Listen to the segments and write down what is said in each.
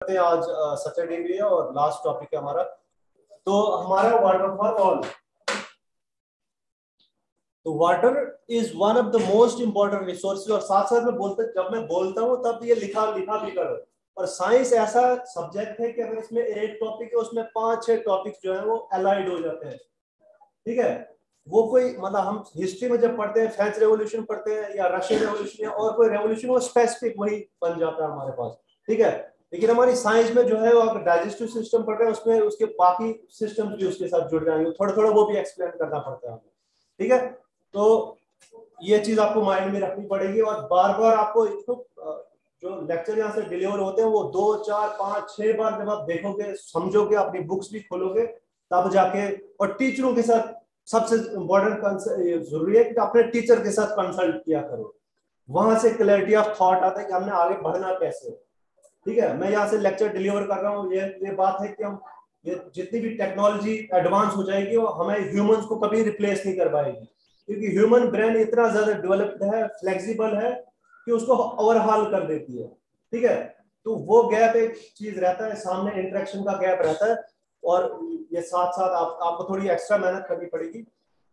हैं आज सैटरडे भी है और लास्ट टॉपिक है हमारा। तो हमारा वाटर फॉर ऑल। तो water is one of the most important resources और साथ साथ में जब मैं बोलता हूँ तब ये लिखा लिखा भी करो। और साइंस ऐसा सब्जेक्ट है कि अगर इसमें एक टॉपिक है उसमें 5-6 टॉपिक जो है वो अलाइड हो जाते हैं। ठीक है, वो कोई मतलब हम हिस्ट्री में जब पढ़ते हैं फ्रेंच रेवोल्यूशन पढ़ते हैं या रशियन रेवोल्यूशन या और कोई रेवोल्यूशन, वो स्पेसिफिक वही बन जाता है हमारे पास। ठीक है, लेकिन हमारी साइंस में जो है वो अगर डाइजेस्टिव सिस्टम पढ़ रहे हैं उसमें उसके बाकी सिस्टम भी उसके साथ जुड़ जाएंगे, थोड़ा थोड़ा वो भी एक्सप्लेन करना पड़ता है। ठीक है, तो ये चीज आपको माइंड में रखनी पड़ेगी और बार बार आपको इसको जो लेक्चर यहाँ से डिलीवर होते हैं वो 2 4 5 6 बार जब आप देखोगे समझोगे अपनी बुक्स भी खोलोगे तब जाके। और टीचरों के साथ सबसे इम्पोर्टेंट जरूरी है कि अपने टीचर के साथ कंसल्ट किया करो, वहां से क्लैरिटी ऑफ थॉट आता है कि हमने आगे बढ़ना कैसे। ठीक है, मैं यहाँ से लेक्चर डिलीवर कर रहा हूँ, ये बात है कि हम ये जितनी भी टेक्नोलॉजी एडवांस हो जाएगी वो हमें ह्यूमंस को कभी रिप्लेस नहीं कर पाएगी, क्योंकि ह्यूमन ब्रेन इतना ज्यादा डेवलप्ड है, फ्लेक्सिबल है कि उसको ओवरहाल कर देती है। ठीक है, तो वो गैप एक चीज रहता है, सामने इंटरेक्शन का गैप रहता है और ये साथ साथ आपको थोड़ी एक्स्ट्रा मेहनत करनी पड़ेगी।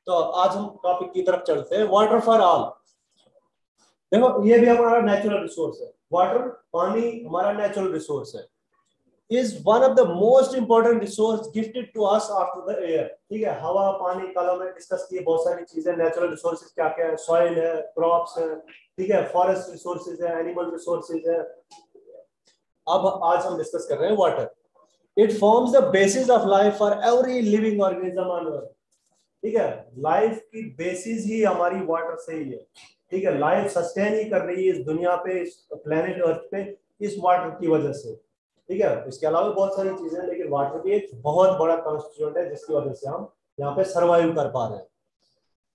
तो आज हम टॉपिक की तरफ चलते हैं, वाटर फॉर ऑल। देखो ये भी हमारा नेचुरल रिसोर्स है, वाटर पानी हमारा नेचुरल रिसोर्स है, is one of the most important resource gifted to us after the air. ठीक है, हवा पानी कल हमने डिस्कस किए बहुत सारी चीजें, नेचुरल रिसोर्सेज क्या क्या है, सॉइल है, क्रॉप्स है, ठीक है, फॉरेस्ट रिसोर्सेज है, एनिमल रिसोर्सेज है। अब आज हम डिस्कस कर रहे हैं water. It forms the basis of life for every living organism on earth. ठीक है, लाइफ की बेसिस ही हमारी वाटर से ही है। ठीक है, लाइफ सस्टेन ही कर रही है इस दुनिया पे, इस प्लेनेट अर्थ पे, इस वाटर की वजह से। ठीक है, इसके अलावा बहुत सारी चीजें हैं लेकिन वाटर भी एक बहुत बड़ा कॉन्स्टिट्यूएंट है जिसकी वजह से हम यहाँ पे सर्वाइव कर पा रहे हैं।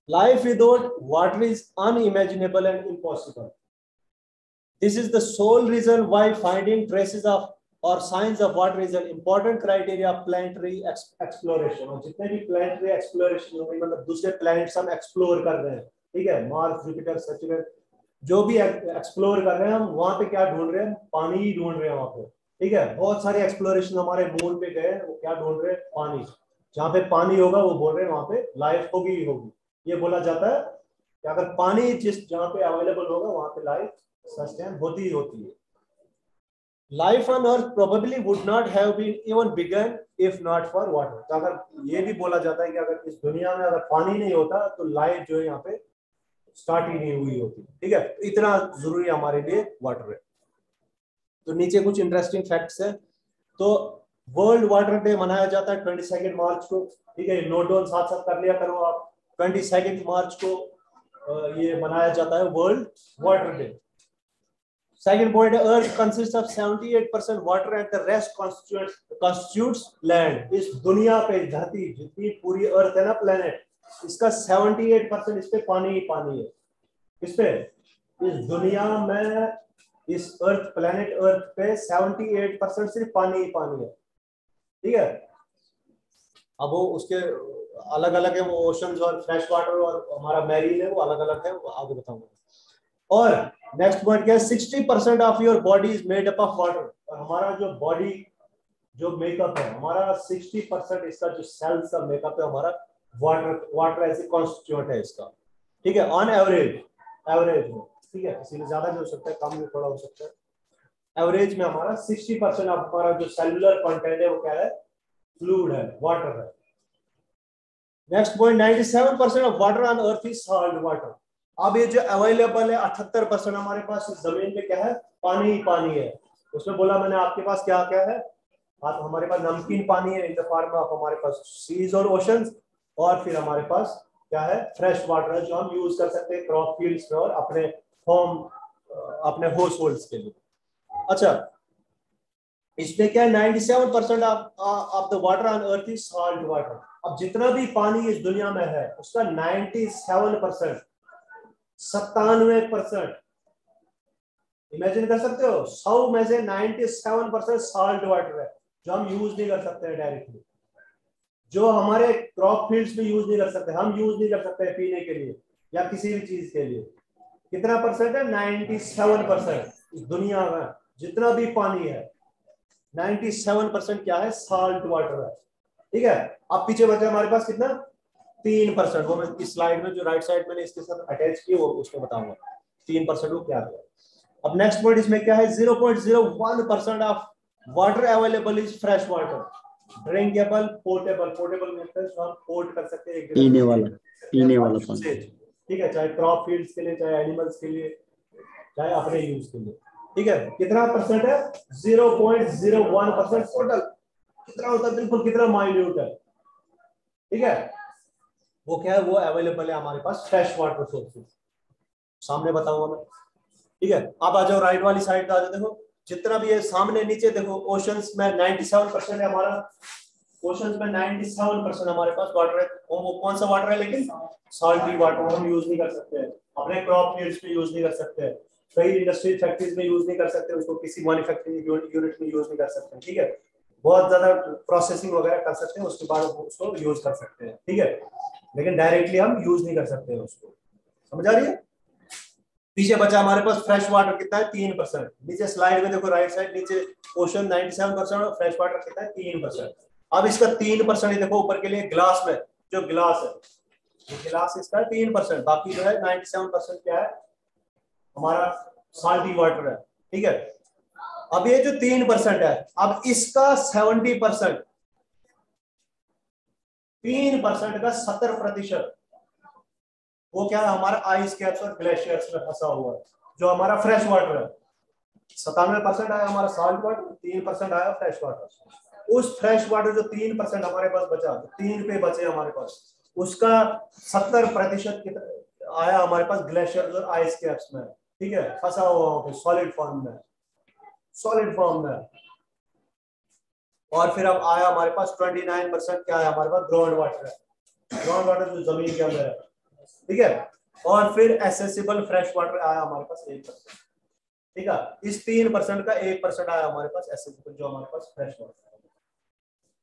Life without water is unimaginable and impossible. This is the sole reason why finding traces of or signs of water is an important criteria of planetary exploration। और जितने भी planetary exploration हो गई मतलब दूसरे planets हम explore कर रहे हैं, ठीक है, मार्स जुपिटर सैटर्न जो भी एक्सप्लोर कर रहे हैं हम, वहां पे क्या ढूंढ रहे हैं, पानी ही ढूंढ रहे हैं वहां पे। ठीक है, बहुत सारे एक्सप्लोरेशन हमारे मून पे गए, वो क्या ढूंढ रहे हैं, पानी। जहाँ पे पानी होगा वो बोल रहे हैं वहां पे लाइफ होगी ही होगी। ये बोला जाता है कि अगर पानी जिस जहाँ पे अवेलेबल होगा वहां पे लाइफ सस्टेन होती ही होती है। Life on earth probably would not have been even begun if not for water. तो अगर ये भी बोला जाता है कि अगर इस दुनिया में अगर पानी नहीं होता तो लाइफ जो है यहाँ पे स्टार्ट ही नहीं हुई होती। ठीक है, तो इतना जरूरी हमारे लिए वाटर है। तो नीचे कुछ इंटरेस्टिंग फैक्ट्स है। तो वर्ल्ड वाटर डे मनाया जाता है 22 मार्च को। ठीक है, नोट डाउन साथ साथ कर लिया करो आप, 22 मार्च को ये मनाया जाता है world water day. Second point, Earth consists of 78% water and the rest constitutes land। इस दुनिया पे धरती जितनी पूरी अर्थ है ना प्लेनेट, इसका 78% इस पे पानी ही पानी है। इस पे इस दुनिया में इस अर्थ प्लेनेट अर्थ पे 78% सिर्फ पानी ही पानी है। ठीक है, अब वो उसके अलग अलग है, वो ओशंस और फ्रेश वाटर और हमारा मैरीन है वो अलग अलग है, वो आगे बताऊंगा। और नेक्स्ट पॉइंट क्या है, 60% of your body is made up of water. और हमारा जो बॉडी जो मेकअप है हमारा 60% इसका जो सेल्स का मेकअप है हमारा वाटर, वाटर ऐसे कॉन्स्टिट्यूएंट है इसका। ठीक है, ऑन एवरेज, एवरेज में, ठीक है, किसी में ज्यादा भी हो सकता है कम भी थोड़ा हो सकता है, एवरेज में हमारा 60% ऑफ हमारा जो सेलुलर कंटेंट है वो क्या है, फ्लूइड है, वाटर है। Next point, 97% of water on earth is salt water. अब ये जो अवेलेबल है 78% हमारे पास इस जमीन पे क्या है, पानी ही पानी है। उसमें बोला मैंने आपके पास क्या क्या है, आप हमारे पास नमकीन पानी है इन द फॉर्म ऑफ हमारे पास सीज और ओशंस, और फिर हमारे पास क्या है, फ्रेश वाटर है जो हम यूज कर सकते हैं क्रॉप फील्ड्स में और अपने होम अपने हाउस होल्ड्स के लिए। अच्छा, इसमें क्या है, 97% of the water on earth is salt water. अब जितना भी पानी इस दुनिया में है उसका 97%, 97%, इमेजिन कर सकते हो, 100 में से 97% सॉल्ट वाटर है जो हम यूज नहीं कर सकते हैं डायरेक्टली, जो हमारे क्रॉप फील्ड्स में यूज नहीं कर सकते, हम यूज नहीं कर सकते पीने के लिए या किसी भी चीज के लिए। कितना परसेंट है, 97%। इस दुनिया में जितना भी पानी है 97% क्या है, साल्ट वाटर है। ठीक है, अब पीछे बचा हमारे पास कितना, 3%। वो मैं इस स्लाइड में जो राइट साइड मैंने इसके साथ अटैच की वो उसमें बताऊंगा 3% वो क्या है। अब नेक्स्ट पॉइंट इसमें क्या है, 0.01% of water available is fresh water, drinkable, portable. Portable means हम पोर्ट कर सकते हैं एक जगह पीने से वाला, पीने वाला पानी। ठीक है, चाहे क्रॉप फील्ड्स के लिए, चाहे एनिमल्स के लिए, चाहे अपने यूज के लिए। ठीक है, कितना परसेंट है, 0.01% टोटल। कितना होता है, बिल्कुल कितना माइन्यूट है। ठीक है, वो क्या है, वो अवेलेबल है हमारे पास फ्रेश वाटर सोर्सेज, सामने बताऊंगा मैं। ठीक है, अब आ जाओ राइट वाली साइड पे आ जाओ। देखो जितना भी है सामने नीचे देखो, ओशंस में 97% है हमारा, ओशंस में 97% हमारे पास वाटर है। वो कौन सा वाटर है, लेकिन साल्टी वाटर हम यूज नहीं कर सकते हैं, अपने क्रॉप फील्ड्स में यूज नहीं कर सकते हैं, कई इंडस्ट्री फैक्ट्रीज में यूज नहीं कर सकते, उसको किसी मैन्युफैक्चरिंग यूनिट में यूज नहीं कर सकते। ठीक है, बहुत ज्यादा प्रोसेसिंग वगैरह कर सकते हैं, उसके बाद उसको यूज कर सकते हैं। ठीक है, लेकिन डायरेक्टली हम यूज नहीं कर सकते हैं उसको। समझ आ रही है। पीछे बचा हमारे पास फ्रेश वाटर कितना है, 3%। नीचे स्लाइड में देखो राइट साइड नीचे, ओशन 97% और फ्रेश वाटर कितना है, 3%। अब इसका 3% ही देखो ऊपर के लिए ग्लास में, जो ग्लास है, ये ग्लास इसका 3%, बाकी जो है 97% क्या है हमारा, साल्टी वाटर है। ठीक है, अब ये जो 3% है, अब इसका 70%, 3% का 70% वो क्या है, हमारा आइस कैप्स और ग्लेशियर्स में फंसा हुआ है, जो हमारा फ्रेश वाटर है। 97% आया हमारा साल्ट वाटर, 3% आया फ्रेश वाटर। उस फ्रेश वाटर जो 3% हमारे पास बचा, 3 बचे हमारे पास, उसका 70% आया हमारे पास ग्लेशियर और आइस कैप्स में। ठीक है, फंसा हुआ सॉलिड फॉर्म में, सॉलिड फॉर्म में। और फिर अब आया हमारे पास 29% क्या है हमारे पास, ग्राउंड वाटर है, ग्राउंड वाटर जो जमीन के अंदर है। ठीक है, और फिर एसेसिबल फ्रेश वाटर आया हमारे पास 1%। ठीक है, इस 3% का 1% आया हमारे पास एसेसिबल, जो हमारे पास फ्रेश वाटर है।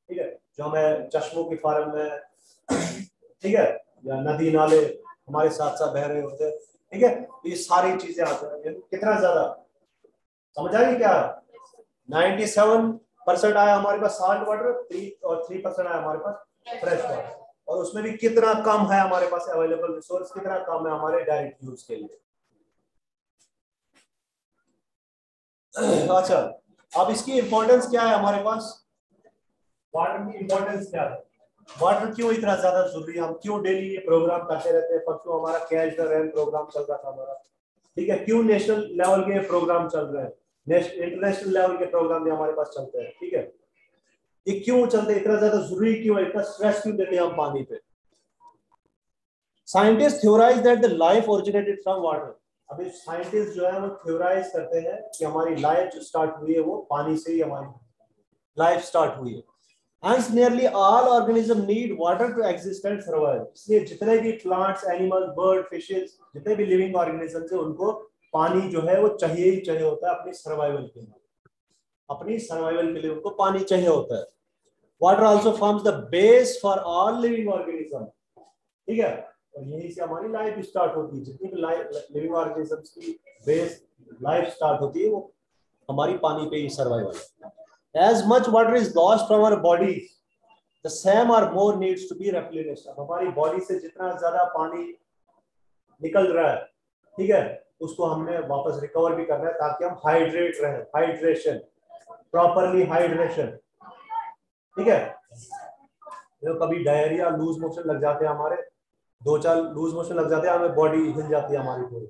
ठीक है, जो हमें चश्मों की फार्म में, ठीक है, या नदी नाले हमारे साथ साथ बह रहे होते हैं। ठीक है, ये सारी चीजें आती हैं। कितना ज्यादा समझ आ गई क्या, 97% आया हमारे पास साल्ट वाटर, 3% आया हमारे पास फ्रेश वाटर। और उसमें भी कितना कम है हमारे पास अवेलेबल रिसोर्स, कितना कम है हमारे डायरेक्ट यूज के लिए। अच्छा, अब इसकी इंपॉर्टेंस क्या है हमारे पास, वाटर की इंपॉर्टेंस क्या है, वाटर क्यों इतना ज्यादा जरूरी है, हम क्यों डेली ये प्रोग्राम करते रहते हैं। परसों हमारा कैच द रेन प्रोग्राम चल रहा था हमारा। ठीक है, क्यों नेशनल लेवल के प्रोग्राम चल रहे हैं, इंटरनेशनल लेवल के प्रोग्राम भी हमारे पास चलते हैं। ठीक है, ये क्यों चलते हैं, इतना ज्यादा जरूरी क्यों है, इतना स्ट्रेस क्यों देते हैं हम पानी पे। Scientist theorise that the life originated from water. अभी साइंटिस्ट जो है वो थ्योराइज करते हैं कि हमारी लाइफ जो स्टार्ट हुई है वो पानी से ही हमारी लाइफ स्टार्ट हुई है। Hence, nearly all organisms need water to exist and survive. इसलिए जितने भी plants, animals, bird, fishes, जितने भी living organisms हैं, उनको पानी जो है वो चाहिए ही चाहिए होता है अपनी सर्वाइवल के लिए। अपनी सर्वाइवल के लिए उनको पानी चाहिए होता है। Water also forms the base for all living organisms. ठीक है, और यहीं से हमारी लाइफ स्टार्ट होती है। जितनी भी लिविंग ऑर्गेनिजम्स की बेस लाइफ स्टार्ट होती है वो हमारी पानी पे ही सर्वाइवल है। As much water is lost from our bodies, the same or more needs to be replenished. अब हमारी बॉडी से जितना ज्यादा पानी निकल रहा है, ठीक है, उसको हमने वापस रिकवर भी करना है ताकि हम हाइड्रेट रहें। Hydration, properly hydration. ठीक है, जो कभी डायरिया, लूज मोशन लग जाते हैं हमारे, 2-4 लूज मोशन लग जाते हैं, हमें बॉडी हिल जाती है हमारी पूरी।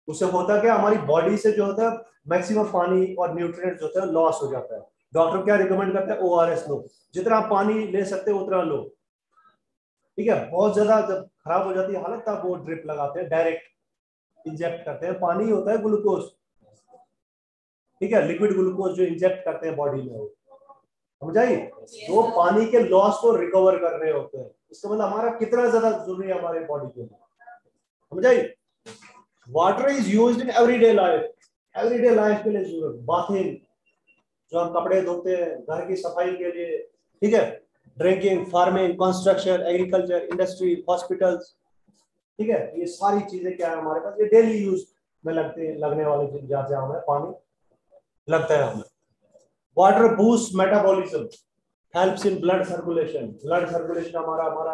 उससे होता क्या, हमारी बॉडी से जो होता है मैक्सिमम पानी और न्यूट्रिएंट्स होते हैं लॉस हो जाता है। डॉक्टर क्या रिकमेंड करते हैं, ORS लो, जितना आप पानी ले सकते हो उतना लो। ठीक है, बहुत ज्यादा जब खराब हो जाती है हालत तब वो ड्रिप लगाते हैं, डायरेक्ट इंजेक्ट करते हैं। पानी होता है ग्लूकोज, ठीक है, लिक्विड ग्लूकोज जो इंजेक्ट करते हैं बॉडी में, समझाइए, वो पानी के लॉस को रिकवर कर रहे होते हैं। इसका मतलब हमारा कितना ज्यादा जरूरी है हमारे बॉडी के लिए, समझाइए। Water is used in everyday life, everyday life के लिए जरूरत, बाथिंग, जो हम कपड़े धोते हैं, घर की सफाई के लिए, ठीक है, drinking, farming, construction, agriculture, industry, hospitals. ठीक है, ये सारी चीजें क्या है हमारे पास, ये डेली यूज में लगने वाली चीज, जहाँ से हमें पानी लगता है हमें। Water boost metabolism, helps in blood circulation, blood circulation हमारा हमारा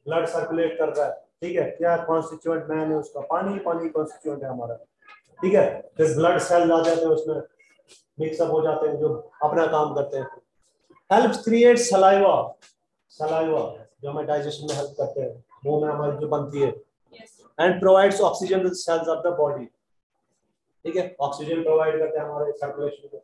ब्लड सर्कुलेट कर रहा है, ठीक है। क्या कॉन्स्टिट्यूएंट मैन है उसका, पानी, पानी कॉन्स्टिट्यूएंट है हमारा, ठीक है। फिर ब्लड सेल आ जाते हैं उसमें, मिक्सअप हो जाते हैं जो अपना काम करते हैं। हेल्प्स क्रिएट सलाइवा, सलाइवा जो हमें डाइजेशन में हेल्प करते हैं, मुंह में हमारी जो बनती है। And provides oxygen to the cells of the body, ठीक है, ऑक्सीजन प्रोवाइड करते हैं हमारे सर्कुलेशन को।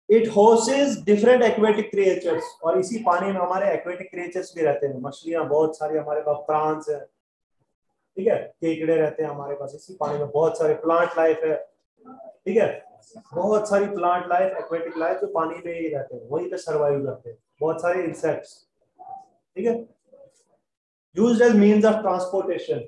It hosts different aquatic creatures, और इसी पानी में हमारे एक्वेटिक क्रिएचर्स भी रहते हैं, मछलियां बहुत सारी हमारे पास, प्रांस है, ठीक है, केकड़े रहते हैं हमारे पास इसी पानी में, बहुत सारे प्लांट लाइफ है, ठीक है, बहुत सारी प्लांट लाइफ, एक्वेटिक लाइफ जो पानी में ही रहते हैं, वहीं पे सर्वाइव करते हैं, बहुत सारे इंसेक्ट्स, ठीक है। Used as means of transportation,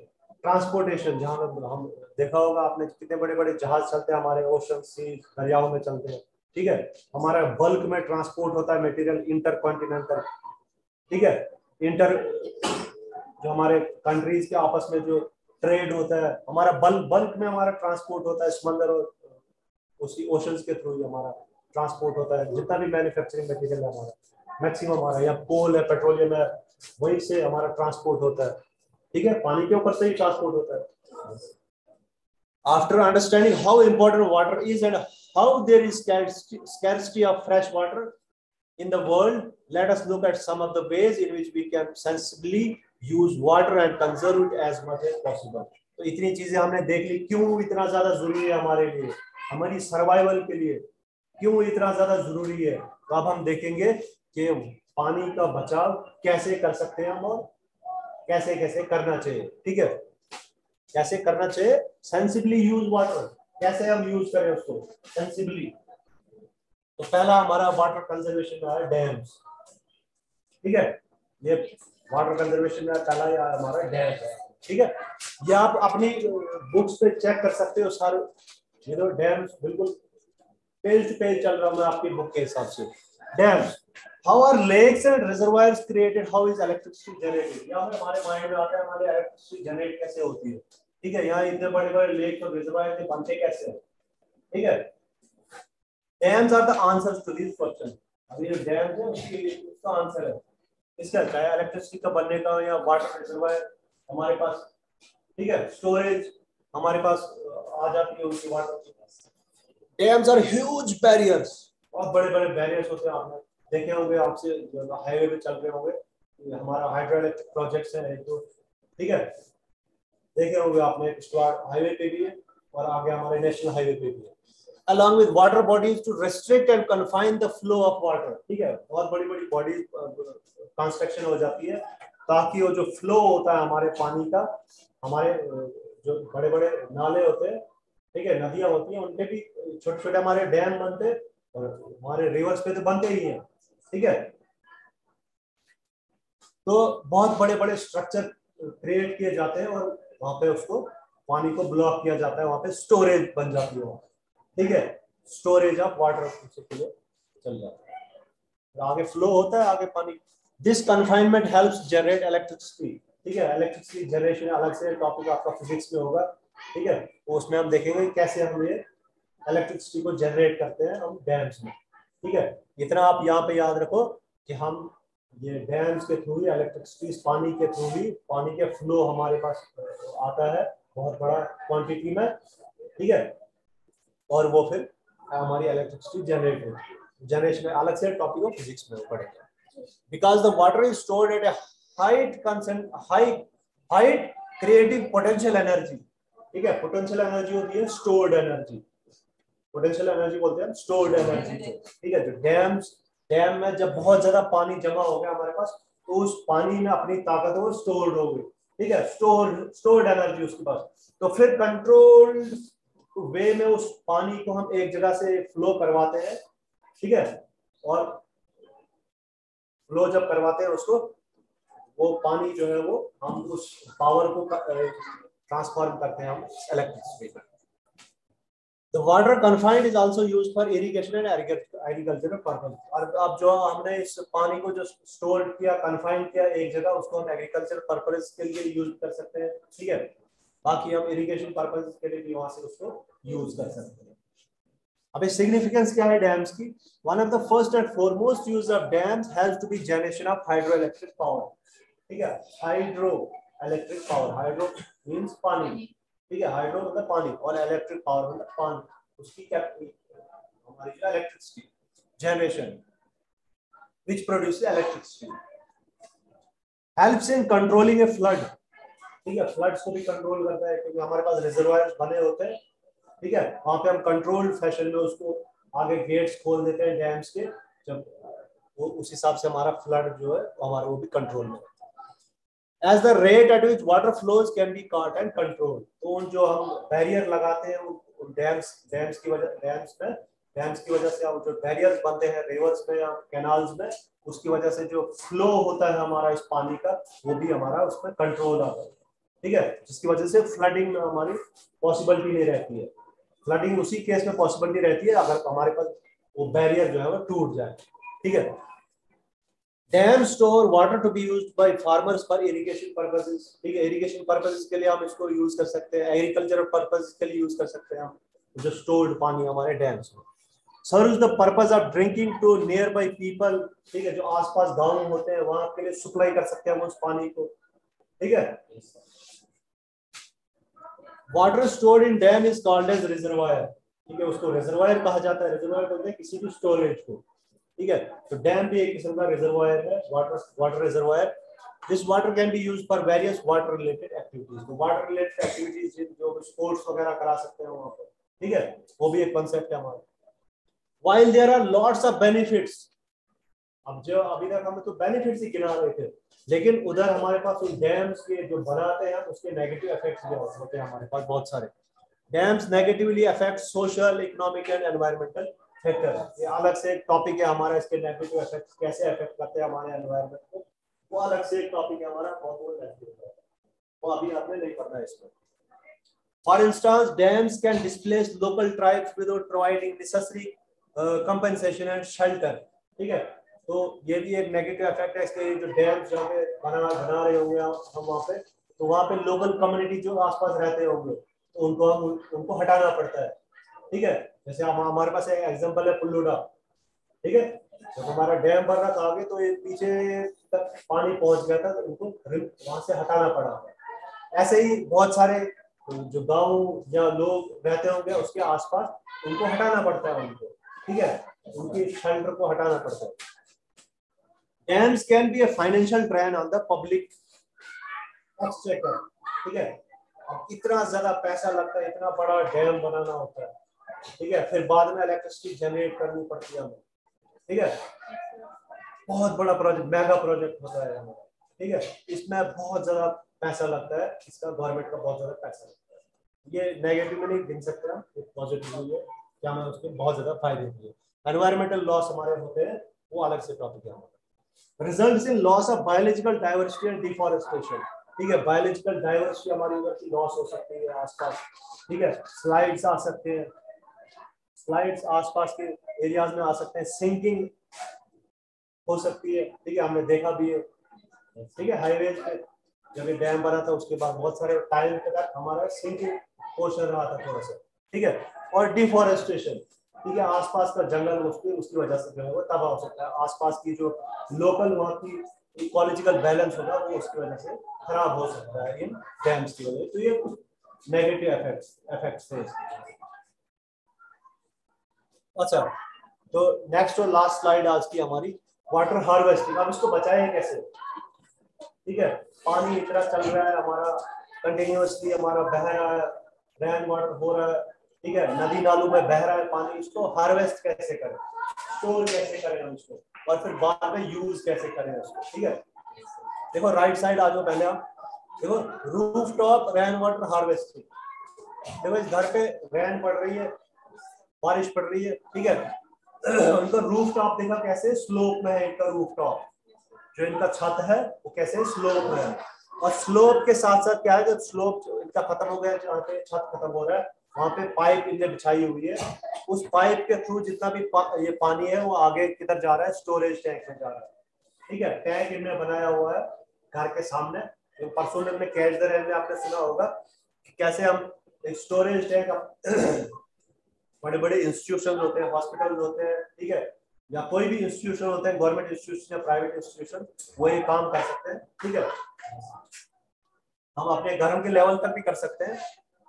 transportation जहां हम देखा होगा आपने, कितने बड़े बड़े जहाज चलते हैं हमारे ओशन सी, दरियाओं में चलते हैं, ठीक है। हमारा बल्क में ट्रांसपोर्ट होता है मटेरियल इंटरकॉन्टिनेंटल, ठीक है, इंटर जो हमारे कंट्रीज के आपस में जो ट्रेड होता है, हमारा बल्क में हमारा ट्रांसपोर्ट होता है, समंदर और उसी ओशंस के थ्रू हमारा ट्रांसपोर्ट होता है, जितना भी मैन्युफैक्चरिंग मटेरियल है हमारा मैक्सिमम हमारा, या कोल है, पेट्रोलियम है, वहीं से हमारा ट्रांसपोर्ट होता है, ठीक है, पानी के ऊपर से ही ट्रांसपोर्ट होता है। After understanding how important water is and how there is scarcity of fresh water in the world, let us look at some of the ways in which we can sensibly use water and conserve it as much as possible. तो इतनी चीजें हमने देख ली, क्यों इतना ज्यादा जरूरी है हमारे लिए, हमारी सर्वाइवल के लिए क्यों इतना ज्यादा जरूरी है। तो अब हम देखेंगे कि पानी का बचाव कैसे कर सकते हैं हम, और कैसे कैसे करना चाहिए, ठीक है, कैसे करना चाहिए। सेंसिबली यूज वाटर, कैसे हम यूज करें उसको सेंसिबली। तो पहला हमारा वाटर कंजर्वेशन का है डैम्स, ठीक है, ये वाटर कंजर्वेशन में पहला हमारा डैम है, ठीक है। ये आप अपनी बुक्स पे चेक कर सकते हो सारे, ये तो डैम्स बिल्कुल पेज टू पेज चल रहा हूं मैं आपकी बुक के हिसाब से। Dams, how are lakes and reservoirs created, how is electricity generated, या हमारे माइंड में आता है हमारे इलेक्ट्रिसिटी जनरेट कैसे होती है, ठीक है। यहाँ इतने बड़े बड़े लेक और रिजर्वायर बनते कैसे हैं, ठीक है। Dams are the answers to this question, अभी जो डैम्स है उसका आंसर है, इसका चाहे इलेक्ट्रिसिटी का बनने का या वाटर रिजर्वायर हमारे पास, ठीक है, स्टोरेज हमारे पास आ जाती है उनकी वाटर की। डैम्स आर ह्यूज बैरियर्स, बहुत बड़े बड़े बैरियर्स होते हैं, आपने देखे होंगे, आपसे हाईवे पे चल रहे होंगे, हमारा हाइड्रो इलेक्ट्रिक प्रोजेक्ट्स है एक दो, ठीक है, देखे होंगे आपने, हाईवे पे भी है और आगे हमारे नेशनल हाईवे पे भी है। along with water bodies to restrict and confine the flow of water, ठीक है, बहुत बड़ी बड़ी बॉडीज कंस्ट्रक्शन हो जाती है ताकि वो जो फ्लो होता है हमारे पानी का, हमारे जो बड़े बड़े नाले होते हैं, ठीक है, नदियां होती हैं, उनके भी छोटे छोटे हमारे डैम बनते हैं, और हमारे रिवर्स पे तो बनते ही हैं, ठीक है। तो बहुत बड़े बड़े स्ट्रक्चर क्रिएट किए जाते हैं और वहां पे उसको पानी को ब्लॉक किया जाता है, वहां पे स्टोरेज बन जाती है, ठीक है, स्टोरेज ऑफ वाटर के लिए चल जाता है, आगे फ्लो होता है आगे पानी। This confinement helps generate electricity, ठीक है, इलेक्ट्रिसिटी जनरेशन अलग से टॉपिक आपका फिजिक्स में होगा, ठीक है, तो उसमें हम देखेंगे कैसे हम ये इलेक्ट्रिसिटी को जनरेट करते हैं हम डैम्स में, ठीक है। इतना आप यहाँ पे याद रखो कि हम ये डैम्स के थ्रू ही इलेक्ट्रिसिटी, पानी के थ्रू ही पानी के फ्लो हमारे पास आता है बहुत बड़ा क्वांटिटी में, ठीक है, और वो फिर हमारी इलेक्ट्रिसिटी जनरेट होती है। जनरेशन में अलग से टॉपिक ऑफ फिजिक्स में पढ़ेंगे। Because the water is stored at height creative potential energy, ठीक है, पोटेंशियल एनर्जी होती है स्टोर्ड एनर्जी, पोटेंशियल एनर्जी बोलते हैं स्टोर्ड एनर्जी, ठीक है। जो डैम में जब बहुत ज्यादा पानी जमा हो गया हमारे पास, तो उस पानी में अपनी ताकत वो स्टोर्ड हो गई, ठीक है, स्टोर्ड एनर्जी उसके पास, तो फिर कंट्रोल्ड वे में उस पानी को हम एक जगह से फ्लो करवाते हैं, ठीक है, और फ्लो जब करवाते हैं उसको, वो पानी जो है वो हम उस पावर को ट्रांसफॉर्म करते हैं हम इलेक्ट्रिसिटी में। The water confined is also used for irrigation and agricultural purpose। और अब जो हमने इस पानी को जो स्टोर किया, कन्फाइन किया एक जगह, उसको हम एग्रीकल्चर पर्पस के लिए यूज कर सकते हैं, ठीक है, बाकी हम इरिगेशन पर्पस के लिए भी वहां से उसको यूज कर सकते हैं। अभी सिग्निफिकेंस क्या है डैम्स की? One of the first and foremost use of dams has to be generation of hydro electric power. ठीक है, hydro electric power, hydro means पानी, ठीक है, हाइड्रो मतलब पानी और इलेक्ट्रिक पावर मतलब पानी, उसकी क्या हमारी electricity generation which produces electricity, helps in controlling a flood। ठीक है, फ्लड्स को भी कंट्रोल करता है क्योंकि हमारे पास रिजर्वायर्स बने होते हैं। ठीक है, वहां पे हम कंट्रोल्ड फैशन में उसको आगे गेट्स खोल देते हैं डैम्स के, जब वो उस हिसाब से हमारा फ्लड जो है हमारा वो भी कंट्रोल में रहता है। As the rate at which water flows can be caught and control, तो जो हम बैरियर लगाते हैं डैम्स की वजह से हम जो बैरियर्स बनते हैं रिवर्स में या कैनाल्स में, उसकी वजह से जो फ्लो होता है हमारा इस पानी का वो भी हमारा उसमें कंट्रोल आता है। ठीक है, जिसकी वजह से फ्लडिंग में हमारी पॉसिबिलिटी नहीं रहती है। फ्लडिंग उसी केस में पॉसिबिलिटी रहती है अगर हमारे पास वो बैरियर जो है वो टूट जाए। ठीक है, dam store water to be used by farmers for irrigation purposes. ठीक है, इरिगेशन पर्पसेस के लिए हम इसको यूज कर सकते हैं, एग्रीकल्चरल पर्पसेस के लिए यूज कर सकते हैं हम जो स्टोर्ड पानी हमारे डैम्स में। Serves the purpose of drinking to nearby people. ठीक है, जो आसपास गांव होते हैं वहां के लिए सप्लाई कर सकते हैं हम उस पानी को। ठीक है, water stored in dam is called as reservoir. ठीक है, उसको रिजर्वायर कहा जाता है, रिजर्वायर बोलते हैं किसी भी स्टोरेज को। ठीक है, तो डैम भी एक किस्म का रिजर्वायर है, water reservoir. This water can be used for various water related activities. तो वाटर रिलेटेड एक्टिविटीज जो स्पोर्ट्स वगैरह करा सकते हैं वहां पर। ठीक है, वो भी एक कांसेप्ट है हमारा। While there are lots of benefits, अब जो अभी तक हम तो बेनिफिट्स ही गिना रहे थे, लेकिन उधर हमारे पास उन डैम्स के जो बनाते हैं उसके नेगेटिव इफेक्ट्स भी होते हैं हमारे पास बहुत सारे। Dams negatively affect social, economic and environmental factor. ये अलग से एक टॉपिक है हमारा, इसके नेगेटिव इफेक्ट्स कैसे अफेक्ट करते हैं हमारे एनवायरमेंट को, वो अलग से एक टॉपिक है हमारा, बहुत वो अभी आपने नहीं पढ़ना है इसमें। For instance, dams can displace local tribes without providing necessary compensation and shelter। ठीक है, तो ये भी एक नेगेटिव इफेक्ट है इसके, जो डैम्स जहाँ पे बना रहे होंगे हम वहाँ पे, तो वहाँ पे लोकल कम्युनिटी जो आसपास रहते होंगे तो उनको हटाना पड़ता है। ठीक है, जैसे हमारे पास एक एग्जांपल है पुल्लुडा। ठीक है, जब हमारा डैम बन रहा था आगे तो ये पीछे तक पानी पहुंच गया था तो उनको वहां से हटाना पड़ा। ऐसे ही बहुत सारे जो गांव या लोग रहते होंगे उसके आसपास उनको हटाना पड़ता है उनको। ठीक है, उनकी शेल्टर को हटाना पड़ता है। Dams can be a financial drain on the public exchequer. ठीक है, अब इतना ज्यादा पैसा लगता है, इतना बड़ा डैम बनाना होता है। ठीक है, फिर बाद में इलेक्ट्रिसिटी जनरेट करनी पड़ती है हमें। ठीक है, बहुत बड़ा प्रोजेक्ट, मेगा प्रोजेक्ट होता है हमारा। ठीक है, इसमें बहुत ज्यादा पैसा लगता है, इसका गवर्नमेंट का बहुत ज्यादा पैसा लगता है। ये नेगेटिव में नहीं गिन सकते हम, पॉजिटिव भी है क्या, हमें उसके बहुत ज्यादा फायदे भी है। एनवायरमेंटल लॉस हमारे होते हैं, वो अलग से टॉपिक है हमारा। Results in loss of biological diversity and deforestation. ठीक है, बायोलॉजिकल डाइवर्सिटी हमारी उधर की लॉस हो सकती है आसपास। ठीक है, स्लाइड्स आ सकते हैं, स्लाइड्स आसपास के एरियाज में आ सकते हैं, सिंकिंग हो सकती है। ठीक है, हमने देखा भी है। ठीक है, हाईवेज पे जब ये डैम बना था उसके बाद बहुत सारे टाइम तक हमारा सिंकिंग पोर्शन रहा था थोड़ा सा। ठीक है, और डिफॉरेस्टेशन। ठीक है, आसपास का जंगल उसकी वजह से जो है वो तबाह हो सकता है। आसपास की जो लोकल वहाँ की इकोलॉजिकल बैलेंस होगा वो उसकी वजह से खराब हो सकता है इन डैम्स की वजह से। तो ये कुछ नेगेटिव इफेक्ट्स थे। अच्छा, तो नेक्स्ट और लास्ट स्लाइड आज की हमारी वाटर हार्वेस्टिंग। अब इसको बचाएं कैसे? ठीक है, पानी इतना चल रहा है हमारा, कंटिन्यूअसली हमारा बह रहा है, रेन वाटर हो रहा है। ठीक है, नदी नालों में बह रहा है पानी, इसको हार्वेस्ट कैसे करें, स्टोर कैसे करें हम इसको, और फिर बाद में यूज कैसे करें उसको। ठीक है, देखो राइट साइड आ जाओ पहले आप, देखो roof top rain water harvesting. देखो इस घर पे रेन पड़ रही है, बारिश पड़ रही है। ठीक है, उनका रूफ टॉप देखा कैसे स्लोप में है, इनका रूफ टॉप जो इनका छत है वो कैसे स्लोप में है। और स्लोप के साथ साथ क्या है, जब स्लोप इनका खत्म हो गया, जहाँ पे छत खत्म हो रहा है वहां पे पाइप इनने बिछाई हुई है। उस पाइप के थ्रू जितना भी ये पानी है वो आगे किधर जा रहा है, स्टोरेज टैंक में जा रहा है। ठीक है, टैंक इनने बनाया हुआ है घर के सामने। परसों में कैच द रेन में आपने सुना होगा कि कैसे हम स्टोरेज टैंक बड़े बड़े इंस्टीट्यूशन होते हैं, हॉस्पिटल होते हैं, ठीक है, या कोई भी इंस्टीट्यूशन होते हैं, गवर्नमेंट इंस्टीट्यूशन या प्राइवेट इंस्टीट्यूशन, वो ये काम कर सकते हैं, ठीक है। हम अपने घरों के लेवल तक भी कर सकते हैं।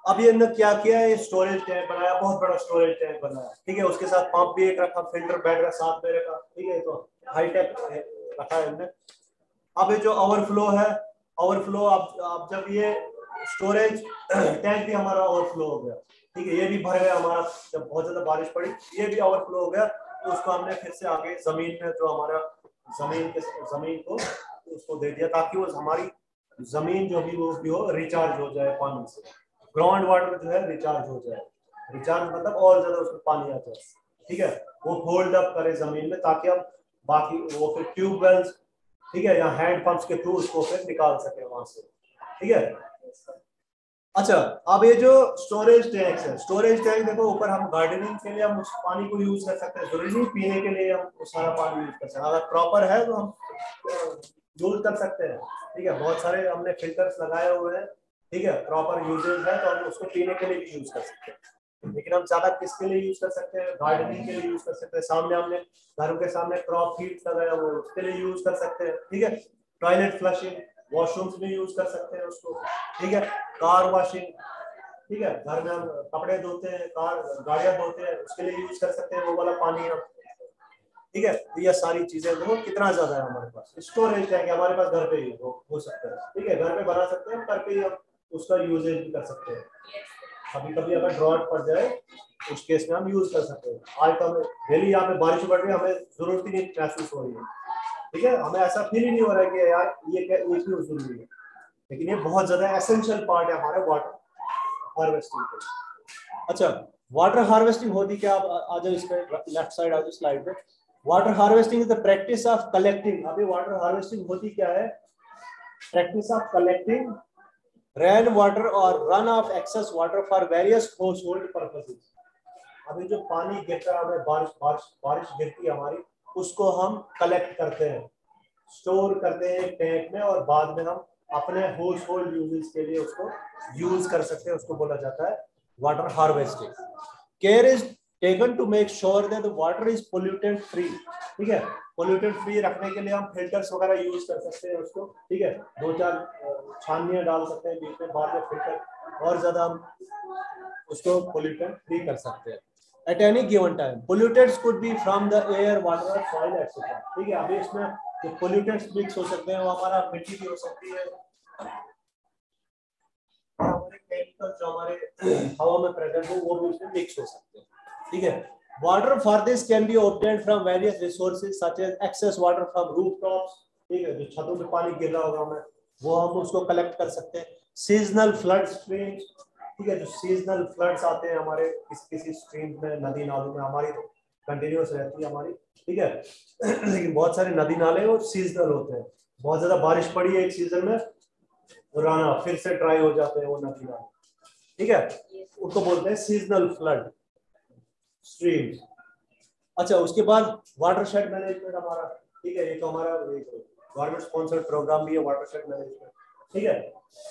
अब ये इन्होंने क्या किया है, स्टोरेज टैंक बनाया, बहुत बड़ा स्टोरेज टैंक बनाया, ठीक है, उसके साथ पंप भी एक रखा, फिल्टर बेड का साथ में रखा, ठीक है, तो हाईटेक रखा है इन्होंने। अब ये जो ओवरफ्लो है, ओवरफ्लो अब जब ये स्टोरेज टैंक भी हमारा ओवरफ्लो हो गया, ठीक है, ये भी भर गया हमारा, जब बहुत ज्यादा बारिश पड़ी ये भी ओवरफ्लो हो गया, तो उसको हमने फिर से आगे जमीन में जो हमारा जमीन को उसको दे दिया, ताकि वो हमारी जमीन जो भी वो भी हो रिचार्ज हो जाए पानी से, ग्राउंड वाटर जो है रिचार्ज हो जाए, रिचार्ज मतलब और ज्यादा उसमें पानी आ जाए, ठीक है, वो होल्ड अप करे जमीन में, ताकि हम बाकी वो फिर ट्यूबवेल्स, ठीक है, या हैंड पंप्स के थ्रू उसको फिर निकाल सके वहां से, ठीक है। अच्छा, अब ये जो स्टोरेज टैंक है, स्टोरेज टैंक देखो ऊपर, हम गार्डनिंग के लिए हम उस पानी को यूज कर सकते हैं, जरूरी नहीं पीने के लिए हम वो सारा पानी यूज कर सकते हैं, अगर प्रॉपर है तो हम यूज कर सकते हैं, ठीक है, बहुत सारे हमने फिल्टर्स लगाए हुए हैं, ठीक है, प्रॉपर यूजेज है तो हम उसको पीने के लिए भी यूज कर सकते हैं, लेकिन हम ज्यादा किसके लिए यूज कर सकते हैं, गार्डनिंग के लिए यूज कर सकते हैं, सामने हमने घरों के सामने क्रॉप फील्ड लगाया हुआ है उसके लिए यूज कर सकते हैं, ठीक है, टॉयलेट फ्लशिंग, वॉशरूम्स में यूज कर सकते हैं उसको, ठीक है, कार वॉशिंग, ठीक है, घर में हम कपड़े धोते हैं, कार गाड़ियां धोते हैं, उसके लिए यूज कर सकते हैं वो वाला पानी हम, ठीक है, तो ये सारी चीजें देखो कितना ज्यादा है हमारे पास, स्टोरेज है कि हमारे पास घर पे ही हो सकता है, ठीक है, घर पे बना सकते हैं, घर पे ही हम उसका यूजेज भी कर सकते हैं, कभी कभी अगर ड्रॉट पड़ जाए उस केस में हम यूज कर सकते हैं, आज तो हमें डेली यहाँ पे बारिश पड़ रही है, हमें जरूरत ही नहीं महसूस हो रही है, ठीक है, हमें ऐसा फील ही नहीं हो रहा है कि यार ये क्यों जरूरी है, लेकिन ये बहुत ज्यादा एसेंशियल पार्ट है हमारे वाटर हार्वेस्टिंग के। अच्छा, वाटर हार्वेस्टिंग होती क्या, आप आ जाओ इस पे, लेफ्ट साइड आ जाओ स्लाइड पे। Water harvesting is the practice of collecting, अभी वाटर हार्वेस्टिंग होती क्या है, practice of collecting rain water और run off excess water for various household purposes. अभी जो पानी गिरता है, हमें बारिश गिरती है हमारी, उसको हम कलेक्ट करते हैं, स्टोर करते हैं टैंक में, और बाद में हम अपने हाउस होल्ड यूजेस के लिए उसको यूज कर सकते हैं, उसको बोला जाता है water harvesting. Care is taken to make sure that the water is pollutant free, ठीक है, पोल्यूटेंट फ्री रखने के लिए हम फिल्टर्स वगैरह यूज कर सकते हैं उसको, ठीक है, 2-4 छानियां डाल सकते हैं बीच में, बाद में फिल्टर और ज्यादा हम उसको पोल्यूटेंट फ्री कर सकते हैं। At any given time, pollutants could be from the air, water, soil, etc. ठीक है, अभी इसमें जो pollutants मिक्स हो सकते हैं वो हमारा मिट्टी भी हो सकती है, हमारे केमिकल जो हमारे हवा में प्रेजेंट हो वो भी उसमें मिक्स हो सकते हैं, ठीक है। Water for this can be obtained from various resources such as excess water from rooftops, ठीक है, जो छतों पे पानी गिर रहा होगा हमें वो हम उसको कलेक्ट कर सकते हैं, सीजनल फ्लड स्ट्रीम्स, ठीक है, जो सीजनल फ्लड्स आते हैं हमारे किसी स्ट्रीम में, नदी नालों में, हमारी तो कंटिन्यूस रहती है हमारी, ठीक है, लेकिन बहुत सारे नदी नाले वो सीजनल होते हैं, बहुत ज्यादा बारिश पड़ी है एक सीजन में, पुराना फिर से ड्राई हो जाते हैं वो नदी नाले, ठीक है, उसको बोलते हैं सीजनल फ्लड स्ट्रीम्स। अच्छा, उसके बाद वाटरशेड मैनेजमेंट हमारा, ठीक है, ये तो हमारा गवर्नमेंट स्पॉन्सर्ड प्रोग्राम भी है वाटरशेड मैनेजमेंट, ठीक है,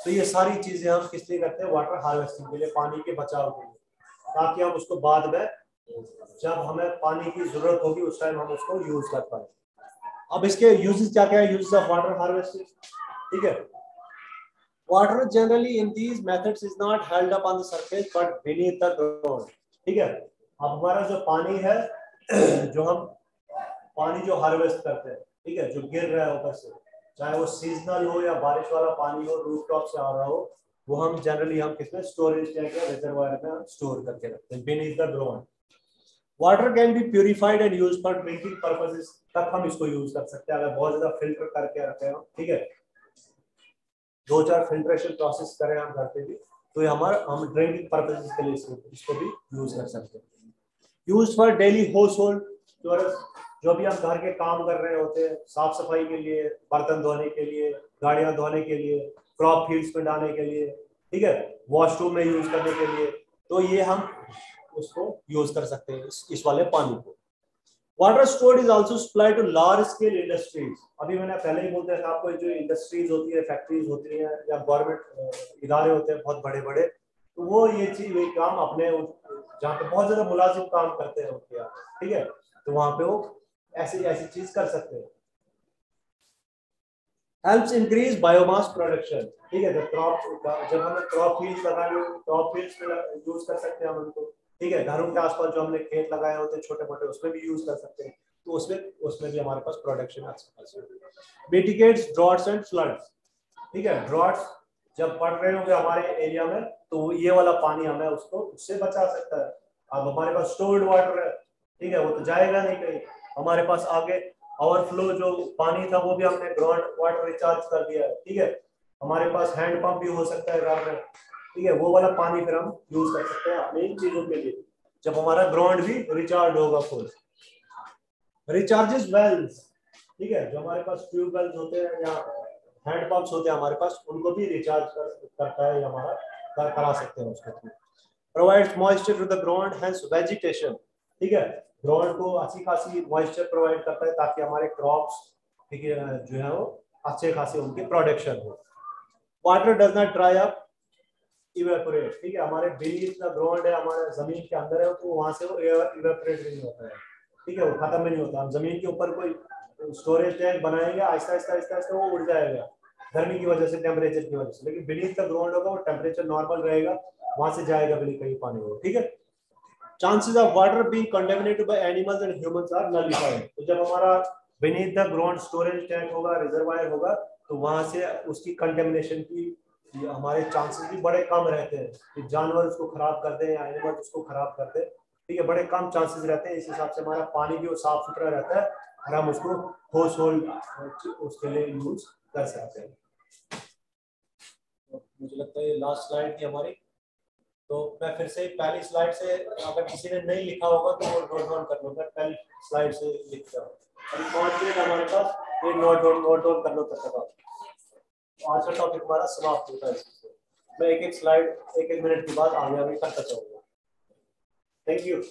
तो ये सारी चीजें हम किस लिए करते हैं, वाटर हार्वेस्टिंग के लिए, पानी के बचाव के लिए, ताकि हम उसको बाद में जब हमें पानी की जरूरत होगी उस टाइम हम उसको यूज कर पाए। अब इसके यूजेस क्या क्या है, यूजेस ऑफ वाटर हार्वेस्टिंग, ठीक है, water generally in these methods is not held up on the surface but beneath the ground, ठीक है, अब हमारा जो पानी है जो हम पानी जो हार्वेस्ट करते हैं, ठीक है, जो गिर रहा है ऊपर से, चाहे वो सीजनल हो या बारिश वाला पानी हो, रूफटॉप से आ रहा हो, वो हम जनरली हम किसमें, स्टोरेज टैंक या रिजर्वायर में स्टोर करके रखते हैं beneath the ground. Water can be purified and used for drinking purposes, तक हम इसको यूज कर सकते हैं अगर बहुत ज्यादा फिल्टर करके रखे हो, ठीक है, 2-4 फिल्ट्रेशन प्रोसेस करें हम घर पे भी, तो ये हमारा हम ड्रिंकिंग पर्पसेस के लिए इसको भी यूज कर सकते हैं। Use for daily house hold, जो भी हम घर के काम कर रहे होते हैं, साफ सफाई के लिए, बर्तन धोने के लिए, गाड़ियां धोने के लिए, क्रॉप फील्ड्स में डालने के लिए, ठीक है, वॉशरूम में यूज करने के लिए, तो ये हम उसको यूज कर सकते हैं इस वाले पानी को। Water stored is also supply to large scale industries, अभी मैंने पहले ही बोल दिया था आपको, जो इंडस्ट्रीज होती है, फैक्ट्रीज होती हैं, या गवर्नमेंट इदारे होते हैं बहुत बड़े बड़े, तो वो ये चीज ये काम अपने जहाँ पे बहुत ज्यादा मुलाजिम काम करते हैं उनके यहाँ, ठीक है, तो वहां पे वो ऐसी ऐसी चीज कर सकते हैं। हेल्प्स इंक्रीज बायोमास प्रोडक्शन, ठीक है, जब हमें क्रॉप फील्ड लगानी, क्रॉप फील्ड्स में यूज कर सकते हैं हम उनको, ठीक है, घरों के आसपास जो हमने खेत लगाए होते हैं छोटे मोटे, उसमें भी यूज कर सकते हैं, तो उसमें उसमें भी हमारे पास प्रोडक्शन अच्छा खासा। मिटिगेट्स ड्रॉट्स एंड फ्लड्स, ठीक है, ड्रॉट्स जब पड़ रहे होंगे हमारे एरिया में, तो ये वाला पानी हमें उसको उससे बचा सकता है। अब हमारे पास स्टोर्ड वाटर है, ठीक है, वो तो जाएगा नहीं कहीं, हमारे पास आगे ओवरफ्लो जो पानी था वो भी हमने ग्राउंड वाटर रिचार्ज कर दिया है, ठीक है, हमारे पास हैंड पंप भी हो सकता है घर में, ठीक है, वो वाला पानी फिर हम यूज कर सकते हैं अपनी इन चीजों के लिए, जब हमारा ग्राउंड भी रिचार्ज होगा फुल। रिचार्जेस वेल्स, ठीक है, जो हमारे पास ट्यूबवेल्स होते हैं या हैंड पंप्स होते हैं हमारे पास, उनको भी रिचार्ज करता है हमारा, करा सकते हैं उसके थ्रू। Provides moisture to the ground hence vegetation, ठीक है, ग्राउंड को अच्छी खासी मॉइस्चर प्रोवाइड करता है ताकि हमारे क्रॉप्स, ठीक है, जो है वो अच्छे खासे उनकी प्रोडक्शन हो। Water does not dry up evaporate, ठीक है, हमारे बीनीथ द ग्राउंड है, हमारे जमीन के अंदर है, तो वहां से वो इवेपोरेट नहीं होता है, ठीक है, वो खत्म नहीं होता। हम जमीन के ऊपर कोई स्टोरेज टैंक बनाएंगे, आहिस्ता आहिस्ता आहिस्ता आहिस्ता वो उड़ जाएगा गर्मी की वजह से, टेम्परेचर की वजह से, लेकिन बीनीथ द ग्राउंड होगा वो टेम्परेचर नॉर्मल रहेगा, वहां से जाएगा भी नहीं कहीं पानी हो, ठीक है। Chances of water being contaminated by animals and humans are nullified, तो जब हमारा beneath the ground storage tank होगा, रिजर्वायर होगा, तो वहां से उसकी कंटेमिनेशन की हमारे चांसेस भी बड़े कम रहते हैं कि जानवर उसको खराब कर दे या एनिमल उसको खराब कर दे, ठीक है, बड़े कम चांसेस रहते हैं। इस हिसाब से हमारा पानी भी वो साफ सुथरा रहता है और हम उसको हाउस होल्ड उसके लिए यूज कर सकते हैं। तो मुझे लगता है ये लास्ट स्लाइड थी हमारी, तो मैं फिर से पहली स्लाइड से, अगर किसी ने नहीं लिखा होगा तो वो नोट डाउन कर लो, मैं पहली स्लाइड से लिखता हूँ, अभी 5 मिनट हमारे पास, ये नोट डाउन कर लो तब तक। आज का टॉपिक हमारा समाप्त होता है, मैं एक एक स्लाइड एक एक मिनट के बाद आगे आगे करता चलूंगा। Thank you.